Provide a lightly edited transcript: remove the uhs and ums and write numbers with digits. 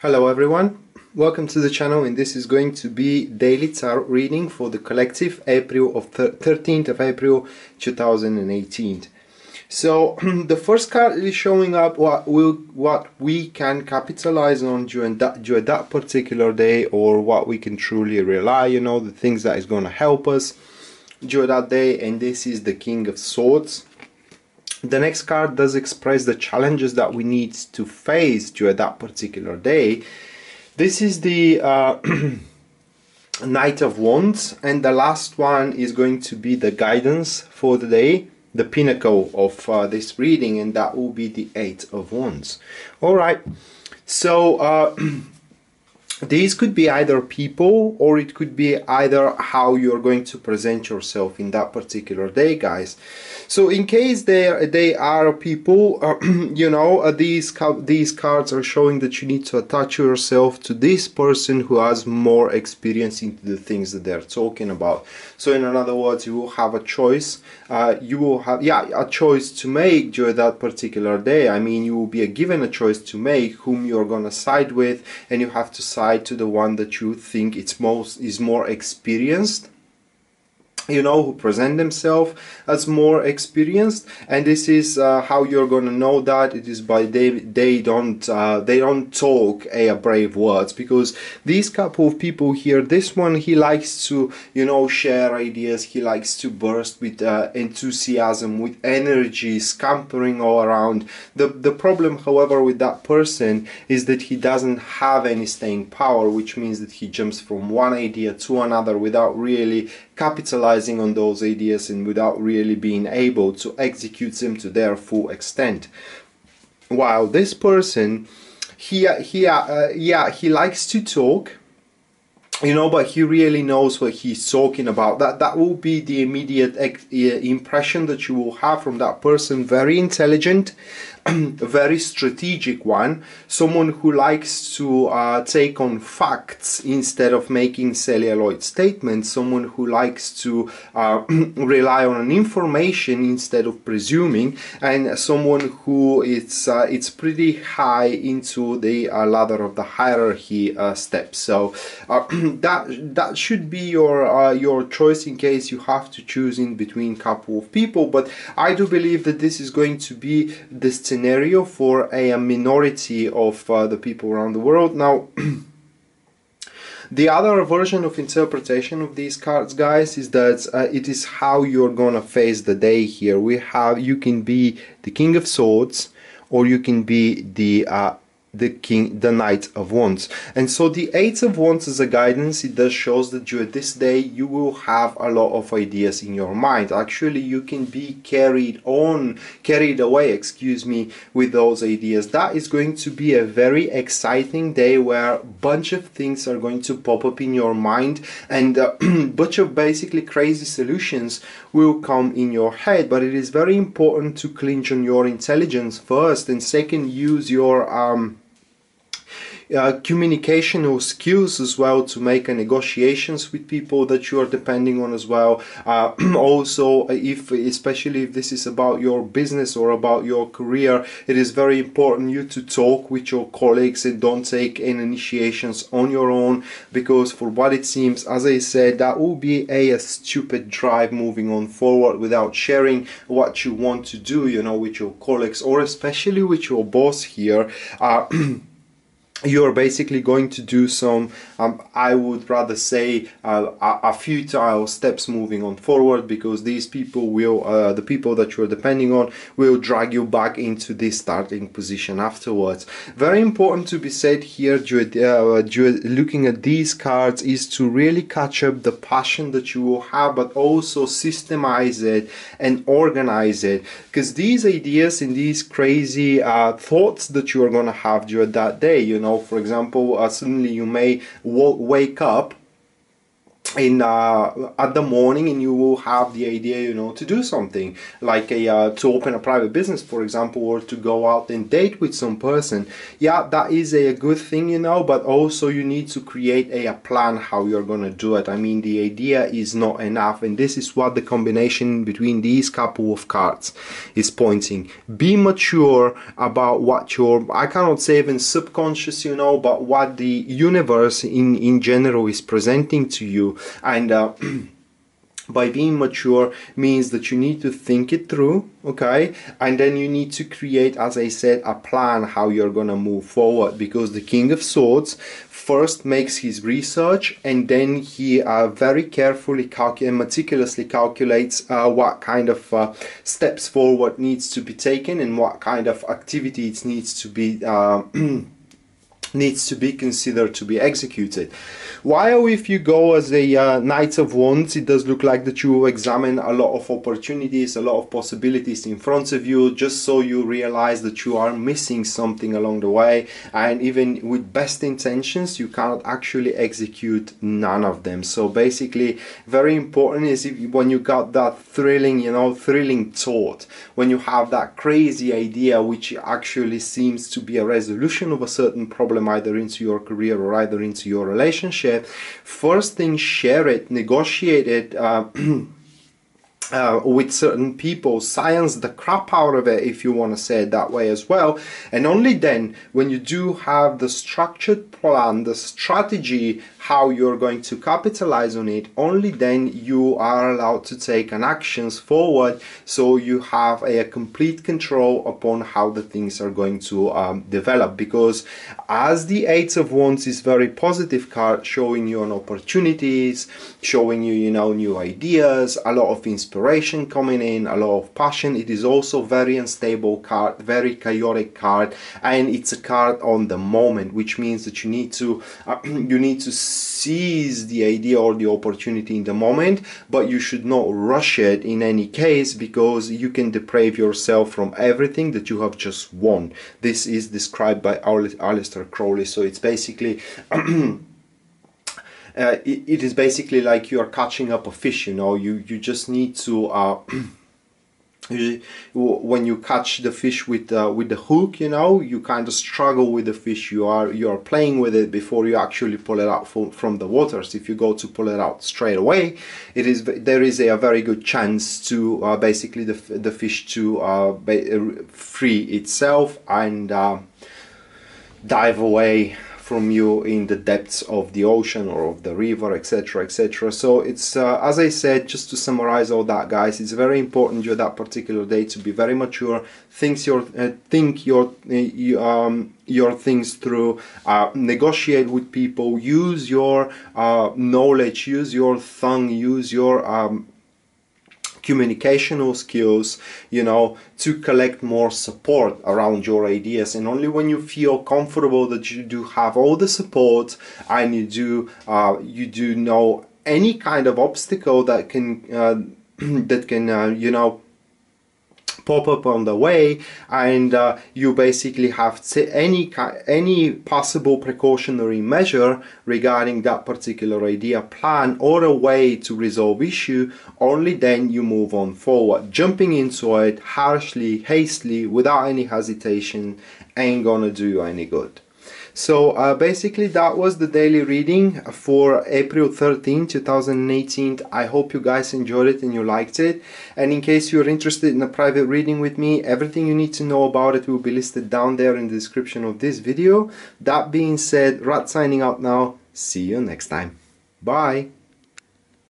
Hello everyone, welcome to the channel, and this is going to be daily tarot reading for the collective April of 13th of April 2018. So the first card is showing up what we can capitalize on during that particular day, or what we can truly rely, the things that is going to help us during that day, and this is the King of Swords. The next card does express the challenges that we need to face during that particular day. This is the Knight of Wands, and the last one is going to be the guidance for the day, the pinnacle of this reading, and that will be the Eight of Wands. Alright, so these could be either people, or it could be either how you're going to present yourself in that particular day, guys. So in case they are people, these cards are showing that you need to attach yourself to this person who has more experience into the things that they're talking about. So in other words, you will have a choice. You will have a choice to make during that particular day. I mean, you will be given a choice to make whom you're gonna side with, and you have to side to the one that you think is more experienced, who present themselves as more experienced. And this is how you're gonna know that. It is by they don't talk brave words, because these couple of people here, this one, he likes to share ideas, he likes to burst with enthusiasm, with energy, scampering all around. The problem, however, with that person is that he doesn't have any staying power, which means that he jumps from one idea to another without really capitalizing on those ideas and without really being able to execute them to their full extent. While this person, he likes to talk, but he really knows what he's talking about. That will be the immediate impression that you will have from that person. Very intelligent, very strategic one, someone who likes to take on facts instead of making celluloid statements, someone who likes to rely on information instead of presuming, and someone who it's pretty high into the ladder of the hierarchy steps. So that should be your choice in case you have to choose in between couple of people. But I do believe that this is going to be the scenario for a minority of the people around the world. Now the other version of interpretation of these cards, guys, is that it is how you're gonna face the day here. You can be the King of Swords, or you can be the Knight of Wands. And so the Eight of Wands is a guidance. It does shows that during this day you will have a lot of ideas in your mind. Actually, you can be carried away, with those ideas. That is going to be a very exciting day, where a bunch of things are going to pop up in your mind, and a bunch of basically crazy solutions will come in your head. But it is very important to clinch on your intelligence first, and second, use your communicational skills as well to make negotiations with people that you are depending on as well. Also, especially if this is about your business or about your career, it is very important you to talk with your colleagues and don't take any initiations on your own, because for what it seems, as I said, that will be a stupid drive moving on forward without sharing what you want to do, with your colleagues, or especially with your boss here. You're basically going to do some, I would rather say, a futile steps moving on forward, because these people will, the people that you're depending on, will drag you back into this starting position afterwards. Very important to be said here, looking at these cards, is to really catch up the passion that you will have, but also systemize it and organize it, because these ideas and these crazy thoughts that you are going to have during that day, for example, suddenly you may wake up at the morning, and you will have the idea, you know, to do something like to open a private business, for example, or to go out and date with some person. Yeah, that is a good thing, you know, but also you need to create a plan how you're gonna do it. I mean, the idea is not enough, and this is what the combination between these couple of cards is pointing. Be mature about what your, I cannot say even subconscious, you know, but what the universe in general is presenting to you. And by being mature means that you need to think it through, okay, and then you need to create, as I said, a plan how you're gonna move forward, because the King of Swords first makes his research, and then he very carefully and meticulously calculates what kind of steps forward needs to be taken, and what kind of activities needs to be considered to be executed. While if you go as a Knight of Wands, it does look like that you examine a lot of opportunities, a lot of possibilities in front of you, just so you realize that you are missing something along the way, and even with best intentions you cannot actually execute none of them. So basically, very important is when you got that thrilling, you know, thrilling thought, when you have that crazy idea which actually seems to be a resolution of a certain problem, either into your career or either into your relationship, first thing, share it, negotiate it with certain people, science the crap out of it, if you want to say it that way as well. And only then, when you do have the structured plan, the strategy, how you're going to capitalize on it, only then you are allowed to take an actions forward, so you have a complete control upon how the things are going to develop. Because as the Eight of Wands is very positive card, showing you on opportunities, showing you, you know, new ideas, a lot of inspiration coming in, a lot of passion, it is also very unstable card, very chaotic card, and it's a card on the moment, which means that you need to seize the idea or the opportunity in the moment, but you should not rush it in any case, because you can deprive yourself from everything that you have just won. This is described by Aleister Crowley. So it's basically it is basically like you are catching up a fish, you know. You just need to when you catch the fish with the hook, you know, you kind of struggle with the fish. You are playing with it before you actually pull it out from the waters. If you go to pull it out straight away, there is a very good chance to basically the fish to free itself and dive away from you in the depths of the ocean or of the river, etc., etc. So it's as I said, just to summarize all that, guys, it's very important during that particular day to be very mature, think your things through, negotiate with people, use your knowledge, use your tongue, use your communicational skills, you know, to collect more support around your ideas. And only when you feel comfortable that you do have all the support, and you do know any kind of obstacle that can you know, pop up on the way, and you basically have any possible precautionary measure regarding that particular idea, plan, or a way to resolve issue, only then you move on forward. Jumping into it harshly, hastily, without any hesitation ain't gonna do you any good. So basically that was the daily reading for April 13, 2018. I hope you guys enjoyed it and you liked it. And in case you're interested in a private reading with me, everything you need to know about it will be listed down there in the description of this video. That being said, Rad signing out now. See you next time. Bye.